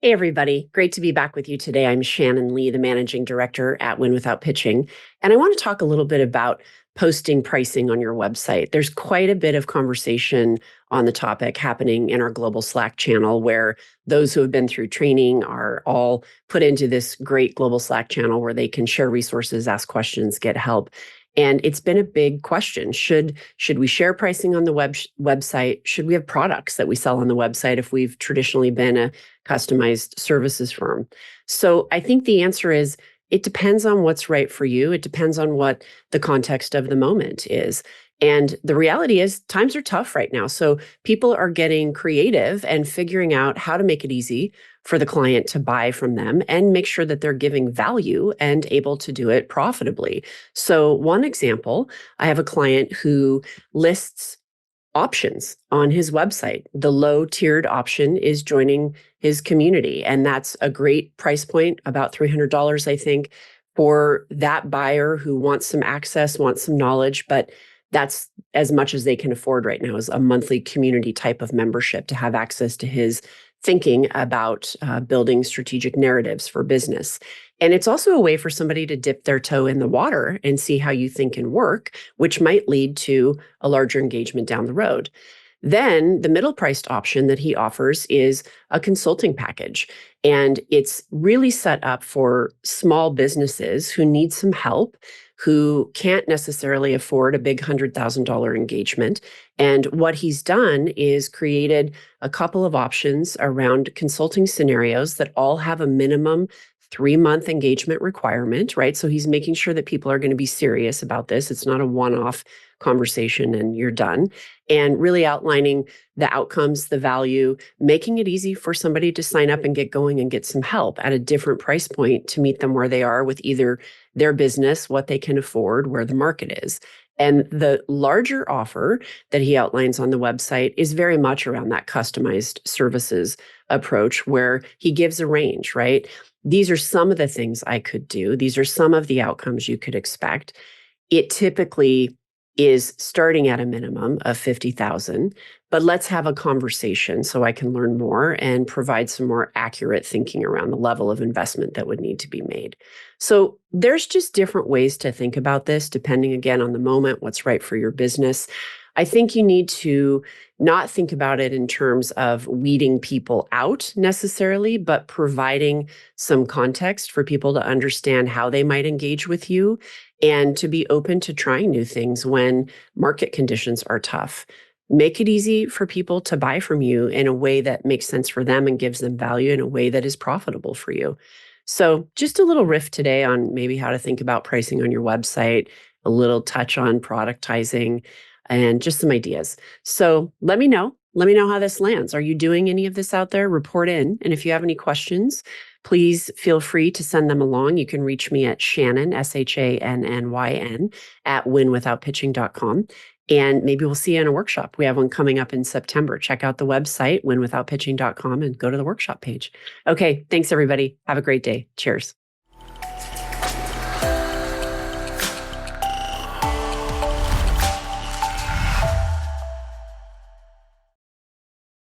Hey, everybody. Great to be back with you today. I'm Shannyn Lee, the Managing Director at Win Without Pitching. And I want to talk a little bit about posting pricing on your website. There's quite a bit of conversation on the topic happening in our global Slack channel, where those who have been through training are all put into this great global Slack channel where they can share resources, ask questions, get help. And it's been a big question. Should we share pricing on the website? Should we have products that we sell on the website if we've traditionally been a customized services firm? So I think the answer is it depends on what's right for you. It depends on what the context of the moment is. And the reality is times are tough right now. So people are getting creative and figuring out how to make it easy for the client to buy from them and make sure that they're giving value and able to do it profitably. So one example, I have a client who lists options on his website. The low tiered option is joining his community. And that's a great price point, about $300, I think, for that buyer who wants some access, wants some knowledge, but that's as much as they can afford right now, is a monthly community type of membership to have access to his thinking about building strategic narratives for business. And it's also a way for somebody to dip their toe in the water and see how you think and work, which might lead to a larger engagement down the road. Then the middle priced option that he offers is a consulting package. And it's really set up for small businesses who need some help, who can't necessarily afford a big $100,000 engagement. And what he's done is created a couple of options around consulting scenarios that all have a minimum 3-month engagement requirement, right? So he's making sure that people are going to be serious about this. It's not a one-off conversation and you're done. And really outlining the outcomes, the value, making it easy for somebody to sign up and get going and get some help at a different price point to meet them where they are with either their business, what they can afford, where the market is. And the larger offer that he outlines on the website is very much around that customized services approach where he gives a range, right? These are some of the things I could do. These are some of the outcomes you could expect. It typically is starting at a minimum of 50,000, but let's have a conversation so I can learn more and provide some more accurate thinking around the level of investment that would need to be made. So there's just different ways to think about this, depending again on the moment, what's right for your business. I think you need to not think about it in terms of weeding people out necessarily, but providing some context for people to understand how they might engage with you and to be open to trying new things when market conditions are tough. Make it easy for people to buy from you in a way that makes sense for them and gives them value in a way that is profitable for you. So just a little riff today on maybe how to think about pricing on your website, a little touch on productizing, and just some ideas. So let me know. Let me know how this lands. Are you doing any of this out there? Report in. And if you have any questions, please feel free to send them along. You can reach me at Shannyn, Shannyn, at winwithoutpitching.com. And maybe we'll see you in a workshop. We have one coming up in September. Check out the website, winwithoutpitching.com, and go to the workshop page. Okay, thanks, everybody. Have a great day. Cheers.